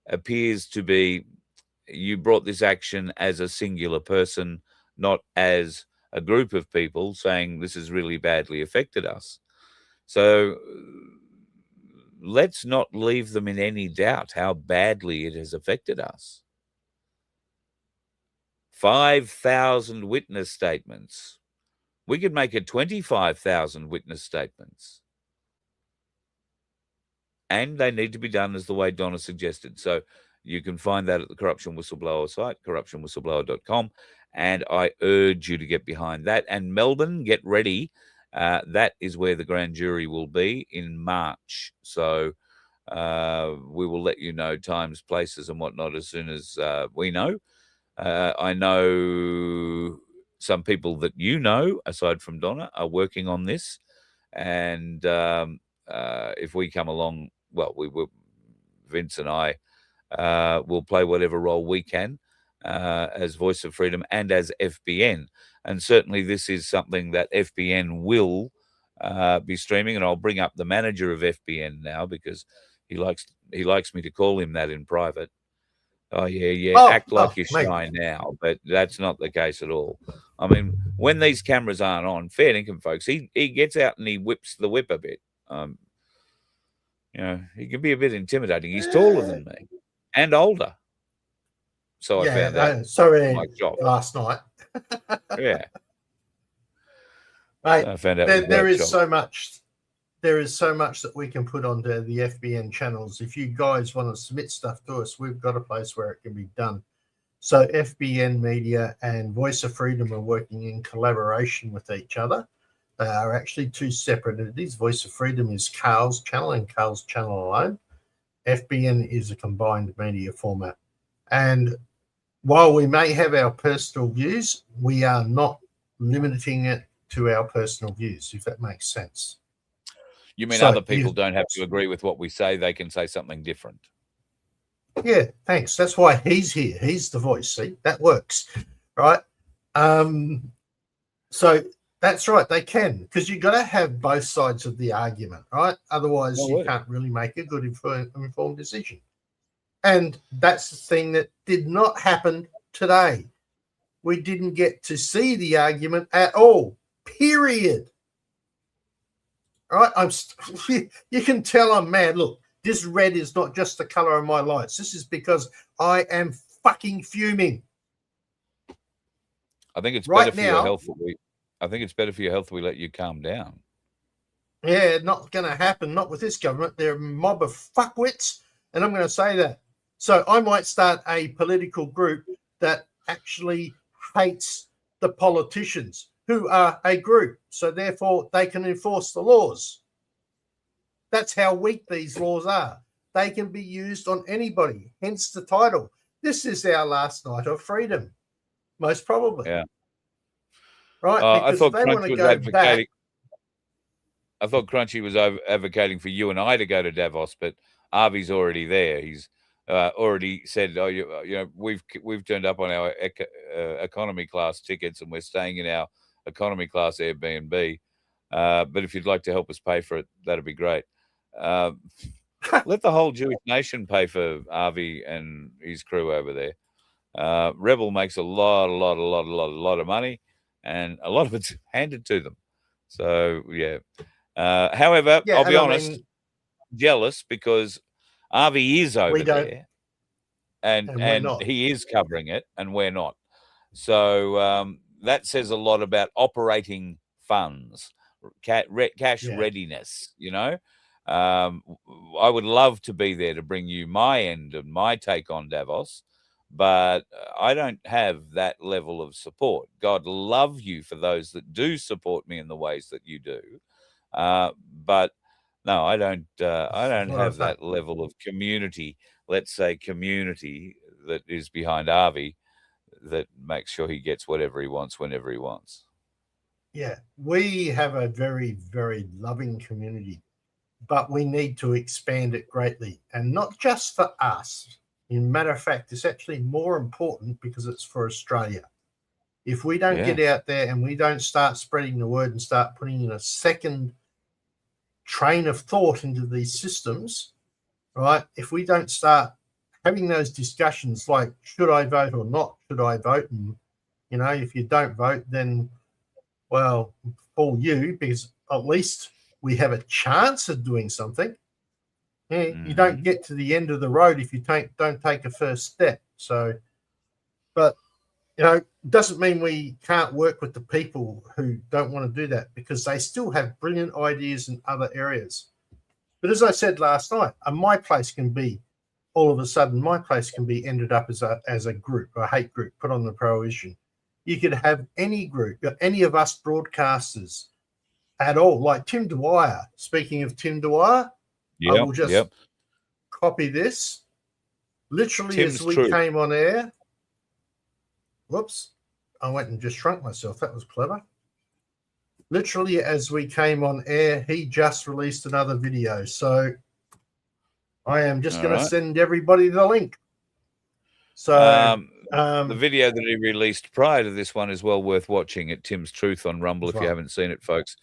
appears to be you brought this action as a singular person, not as a group of people saying this has really badly affected us. So let's not leave them in any doubt how badly it has affected us. 5,000 witness statements. We could make it 25,000 witness statements. And they need to be done as the way Donna suggested. So you can find that at the Corruptioiin Whistleblower site, corruptionwhistleblower.com. And I urge you to get behind that. And Melbourne, get ready. That is where the grand jury will be in March. So we will let you know times, places, and whatnot as soon as we know. I know some people that you know, aside from Donna, are working on this. And if we come along, well, Vince and I will play whatever role we can as Voice of Freedom and as FBN. And certainly this is something that FBN will be streaming. And I'll bring up the manager of FBN now because he likes me to call him that in private. Oh, yeah, act like you're shy now. But that's not the case at all. I mean, when these cameras aren't on, fair income, folks, he gets out and he whips the whip a bit. He can be a bit intimidating. He's taller than me and older. So I found out. Sorry, last night. Yeah. Mate, I found out there is so much. There is so much that we can put onto the FBN channels. If you guys want to submit stuff to us, we've got a place where it can be done. So FBN Media and Voice of Freedom are working in collaboration with each other. They are actually two separate entities. Voice of Freedom is Carl's channel and Carl's channel alone. FBN is a combined media format. And while we may have our personal views, we are not limiting it to our personal views, if that makes sense. You mean other people don't have to agree with what we say? They can say something different. Yeah, thanks. That's why he's here. He's the voice. See, that works, right? So that's right. They can, because you've got to have both sides of the argument, right? Otherwise, you can't really make a good informed decision. And that's the thing that did not happen today. We didn't get to see the argument at all, period. All right, you can tell I'm mad. Look, this red is not just the color of my lights. This is because I am fucking fuming. I think it's better for your health. I think it's better for your health we let you calm down. Yeah, not going to happen. Not with this government. They're a mob of fuckwits, and I'm going to say that. So I might start a political group that actually hates the politicians, who are a group, so therefore they can enforce the laws. That's how weak these laws are. They can be used on anybody, hence the title. This is our last night of freedom, most probably. Yeah. Right, I thought Crunch was advocating. I thought Crunchy was advocating for you and I to go to Davos, but Arvy's already there. He's already said, "Oh, you know, we've turned up on our economy class tickets, and we're staying in our economy class Airbnb. But if you'd like to help us pay for it, that'd be great." Let the whole Jewish nation pay for Arvy and his crew over there. Rebel makes a lot of money, and a lot of it's handed to them. So yeah. However, Yeah, I'll be and I honest, mean, jealous because Arvy is over we don't, there, and we're and not. he is covering it, and we're not. So that says a lot about operating funds, cash Yeah. readiness. You know, I would love to be there to bring you my end and my take on Davos, but I don't have that level of support. God love you for those that do support me in the ways that you do, but no, I don't. I don't What I have think. that level of community. Let's say community that is behind Arvy that makes sure he gets whatever he wants whenever he wants. Yeah, we have a very, very loving community, but we need to expand it greatly, and not just for us. In matter of fact, it's actually more important because it's for Australia. If we don't get out there and we don't start spreading the word and start putting in a second train of thought into these systems, right? If we don't start having those discussions like, should I vote or not? Should I vote? And, you know, if you don't vote, then, well, for you, because at least we have a chance of doing something. You don't get to the end of the road if you don't take a first step. So, but, you know, it doesn't mean we can't work with the people who don't want to do that, because they still have brilliant ideas in other areas. But as I said last night, my place can be, all of a sudden, my place can be ended up as a group, a hate group, put on the prohibition. You could have any group, any of us broadcasters at all, like Tim Dwyer. Speaking of Tim Dwyer, I will just copy this. Literally, Tim's as we Truth. came on air. Whoops, I went and just shrunk myself. That was clever. Literally, as we came on air, he just released another video. So I am just going to send everybody the link. So the video that he released prior to this one is well worth watching at Tim's Truth on Rumble if you haven't seen it, folks.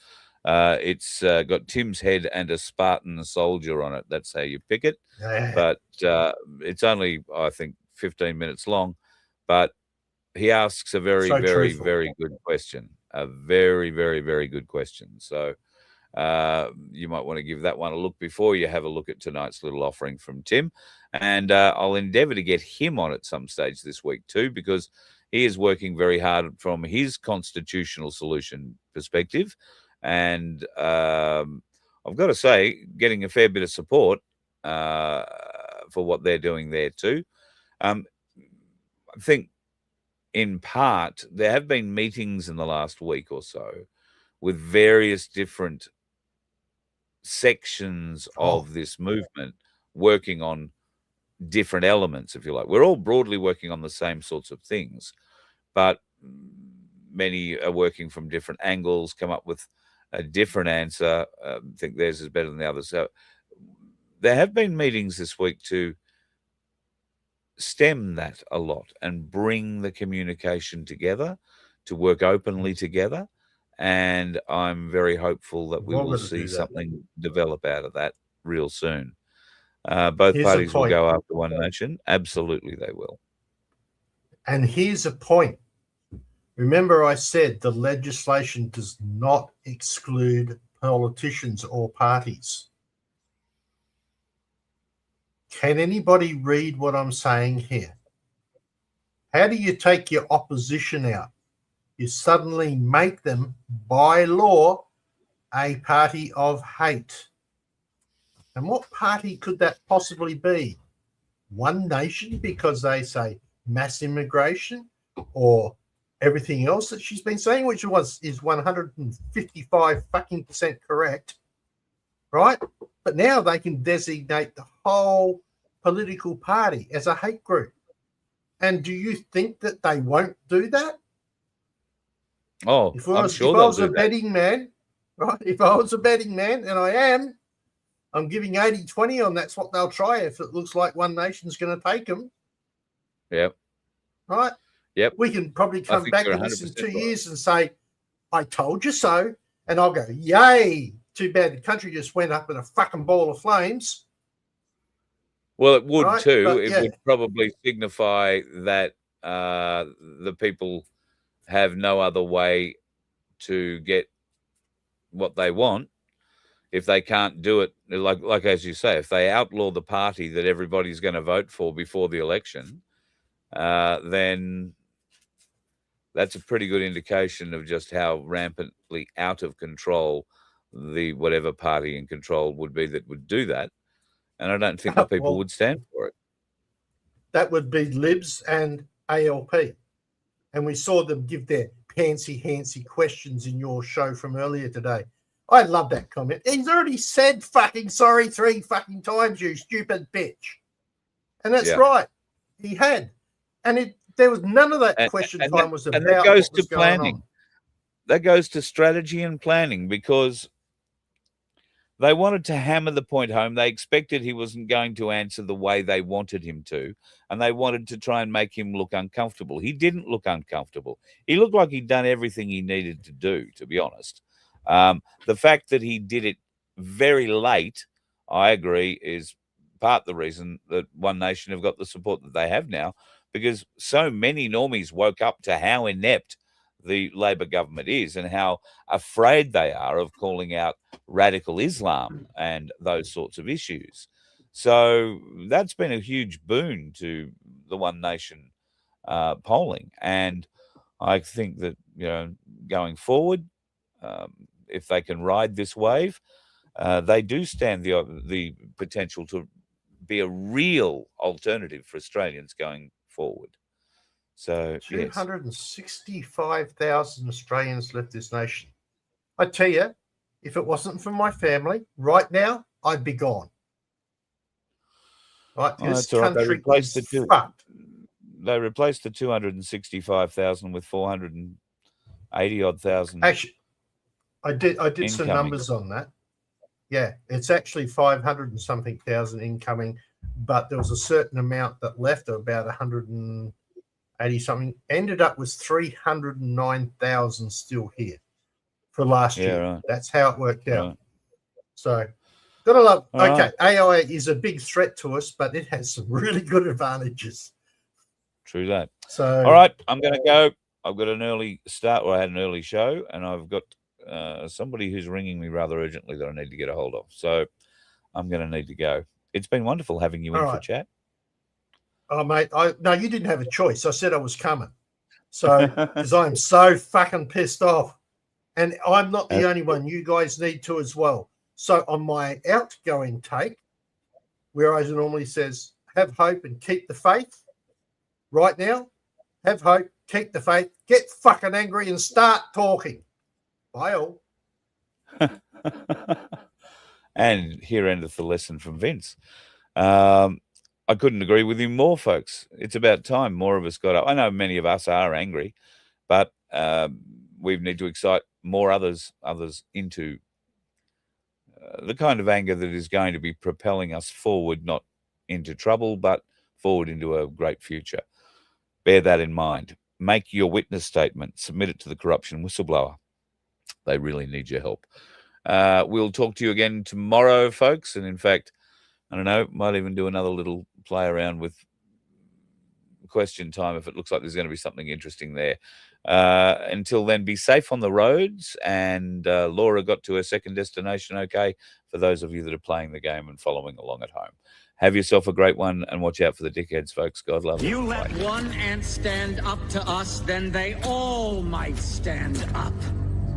It's got Tim's head and a Spartan soldier on it. That's how you pick it. Yeah. But it's only, I think, 15 minutes long. But he asks a very, very, very good question. A very, very, very good question. So you might want to give that one a look before you have a look at tonight's little offering from Tim. And I'll endeavor to get him on at some stage this week too, because he is working very hard from his constitutional solution perspective. And I've got to say, getting a fair bit of support for what they're doing there too. I think in part, there have been meetings in the last week or so with various different sections of this movement working on different elements, if you like. We're all broadly working on the same sorts of things, but many are working from different angles, come up with a different answer. Think theirs is better than the others. So there have been meetings this week to stem that a lot and bring the communication together, to work openly together. And I'm very hopeful that we will see something develop out of that real soon. Both parties will go after one nation. Absolutely, they will. And here's a point. Remember, I said the legislation does not exclude politicians or parties. Can anybody read what I'm saying here? How do you take your opposition out? You suddenly make them, by law, a party of hate. And what party could that possibly be? One nation, because they say mass immigration or everything else that she's been saying, which is 155 fucking % correct, right? But now they can designate the whole political party as a hate group. And do you think that they won't do that? Oh, if I was a betting man, right? If I was a betting man, and I am, I'm giving 80-20 on that's what they'll try if it looks like One Nation's going to take them. Yep. Right? Yep. We can probably come think back you're to this in 100% 2 right. years and say, I told you so. And I'll go, yay. Too bad the country just went up in a fucking ball of flames. Well, it would Right, too. but It yeah. would probably signify that the people have no other way to get what they want. If they can't do it, like as you say, if they outlaw the party that everybody's going to vote for before the election, then that's a pretty good indication of just how rampantly out of control the whatever party in control would be that would do that. And I don't think the people Well, would stand for it. that would be Libs and ALP. And we saw them give their pantsy-handsy questions in your show from earlier today. I love that comment. He's already said fucking sorry 3 fucking times, you stupid bitch. And that's right. He had. And there was none of that question time was about and that goes what was to going planning. on. That goes to strategy and planning, because they wanted to hammer the point home. They expected he wasn't going to answer the way they wanted him to, and they wanted to try and make him look uncomfortable. He didn't look uncomfortable. He looked like he'd done everything he needed to do, to be honest. The fact that he did it very late, I agree, is part of the reason that One Nation have got the support that they have now, because so many normies woke up to how inept the Labor government is and how afraid they are of calling out radical Islam and those sorts of issues. So that's been a huge boon to the One Nation polling. And I think that, going forward, if they can ride this wave, they do stand the potential to be a real alternative for Australians going forward. So 265,000 Australians left this nation. I tell you, if it wasn't for my family, right now, I'd be gone. Right? This country is fucked. They replaced the 265,000 with 480 odd thousand. Actually, I did some numbers on that. Yeah, it's actually 500 and something thousand incoming, but there was a certain amount that left, about 180 something. Ended up with 309,000 still here for last year. Right. That's how it worked out. Right. So, gotta love. All okay, right. AI is a big threat to us, but it has some really good advantages. True that. So, all right, I'm going to go. I've got an early start, or I had an early show, and I've got somebody who's ringing me rather urgently that I need to get a hold of. So I'm going to need to go. It's been wonderful having you in for chat. Oh, mate, no, you didn't have a choice. I said I was coming. So, because I'm so fucking pissed off. And I'm not the only one. You guys need to as well. So on my outgoing take, where I normally says, have hope and keep the faith. Right now, have hope, keep the faith, get fucking angry and start talking. Bye all. And here endeth the lesson from Vince. I couldn't agree with him more, folks. It's about time more of us got up. I know many of us are angry, but we need to excite more others into the kind of anger that is going to be propelling us forward, not into trouble, but forward into a great future. Bear that in mind. Make your witness statement. Submit it to the Corruptioiin Whistleblower. They really need your help. We'll talk to you again tomorrow, folks. And in fact, I don't know, might even do another little play around with question time if it looks like there's going to be something interesting there. Until then, be safe on the roads. And Laura got to her second destination okay, for those of you that are playing the game and following along at home. Have yourself a great one, and watch out for the dickheads, folks. God love you. You let one ant stand up to us, then they all might stand up.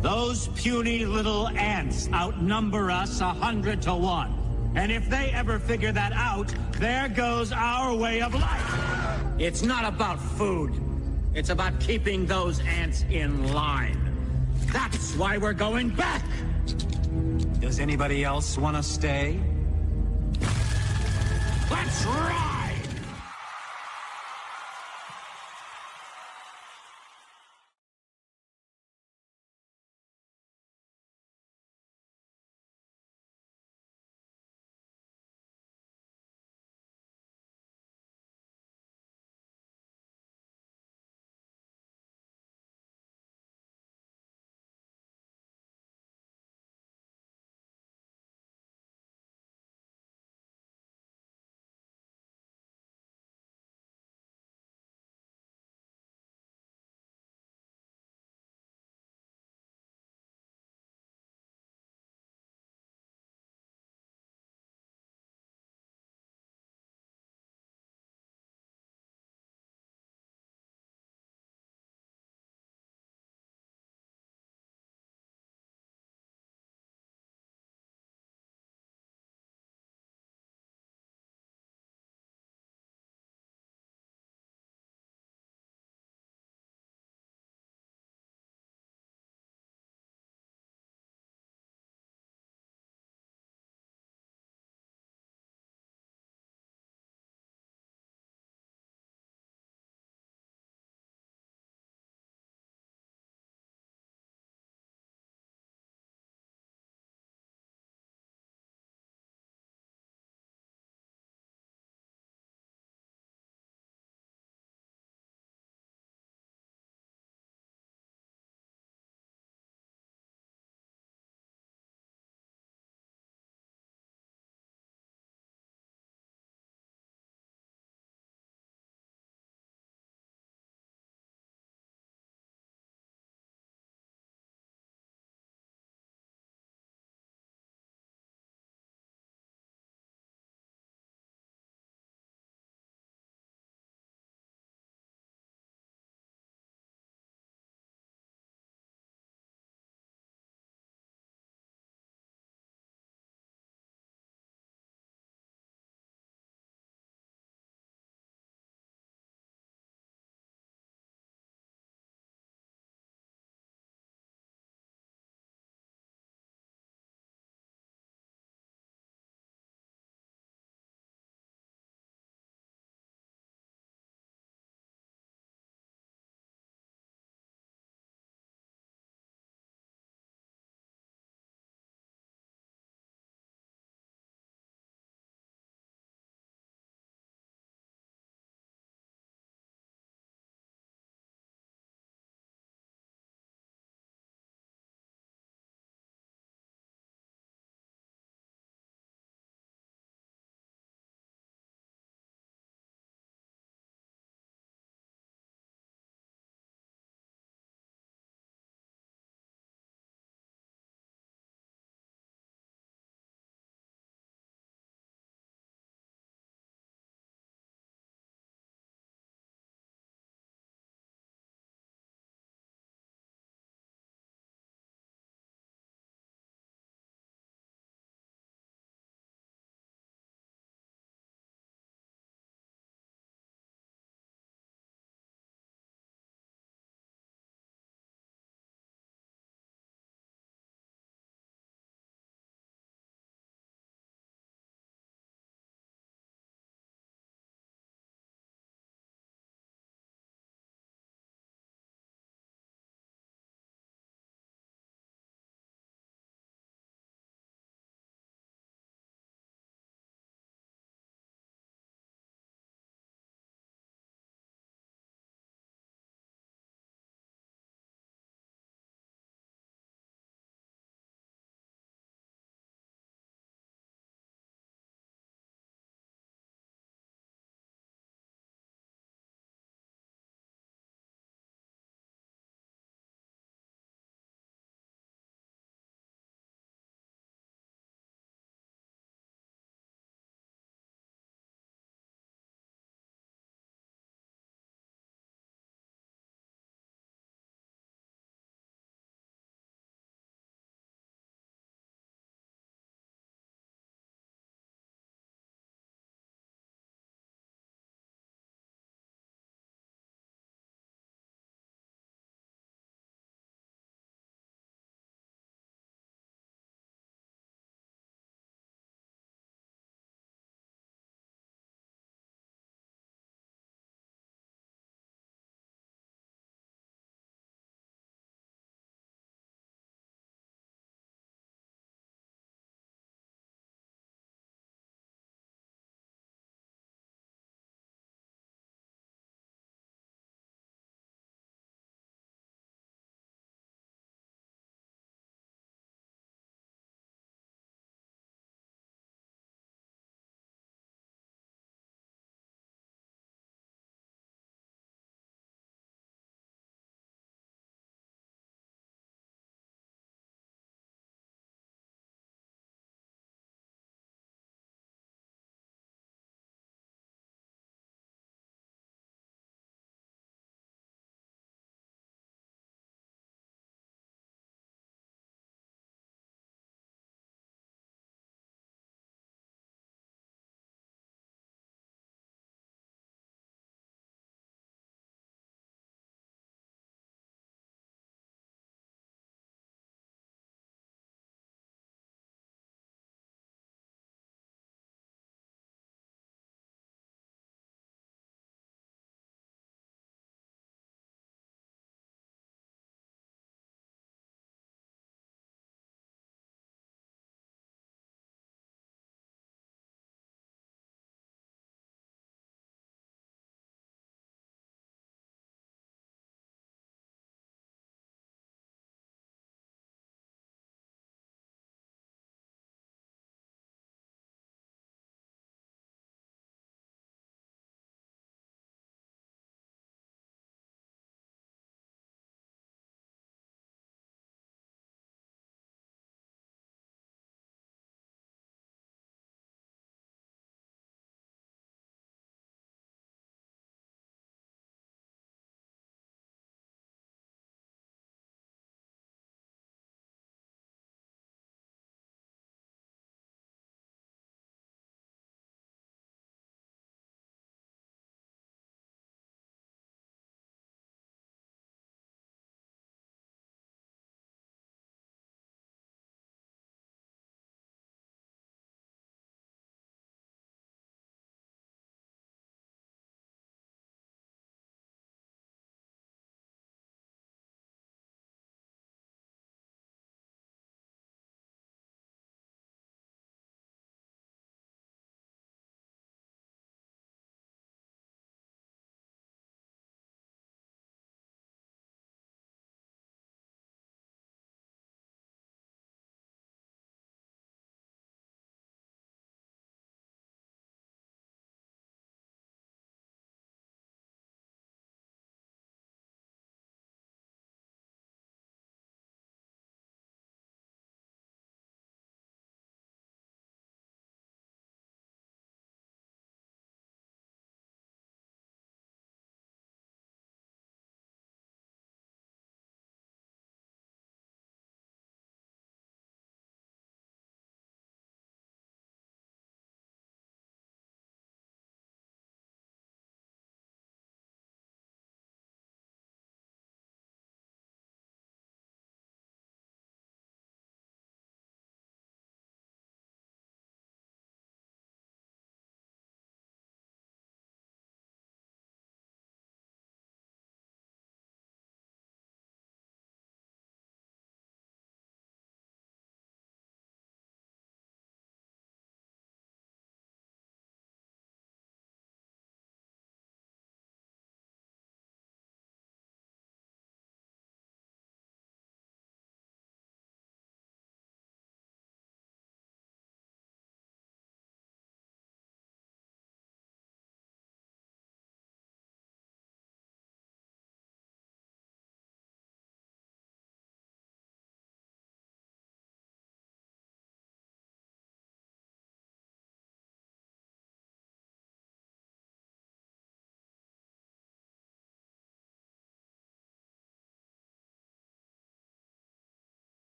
Those puny little ants outnumber us 100 to 1. And if they ever figure that out, there goes our way of life. It's not about food. It's about keeping those ants in line. That's why we're going back. Does anybody else want to stay? Let's rock!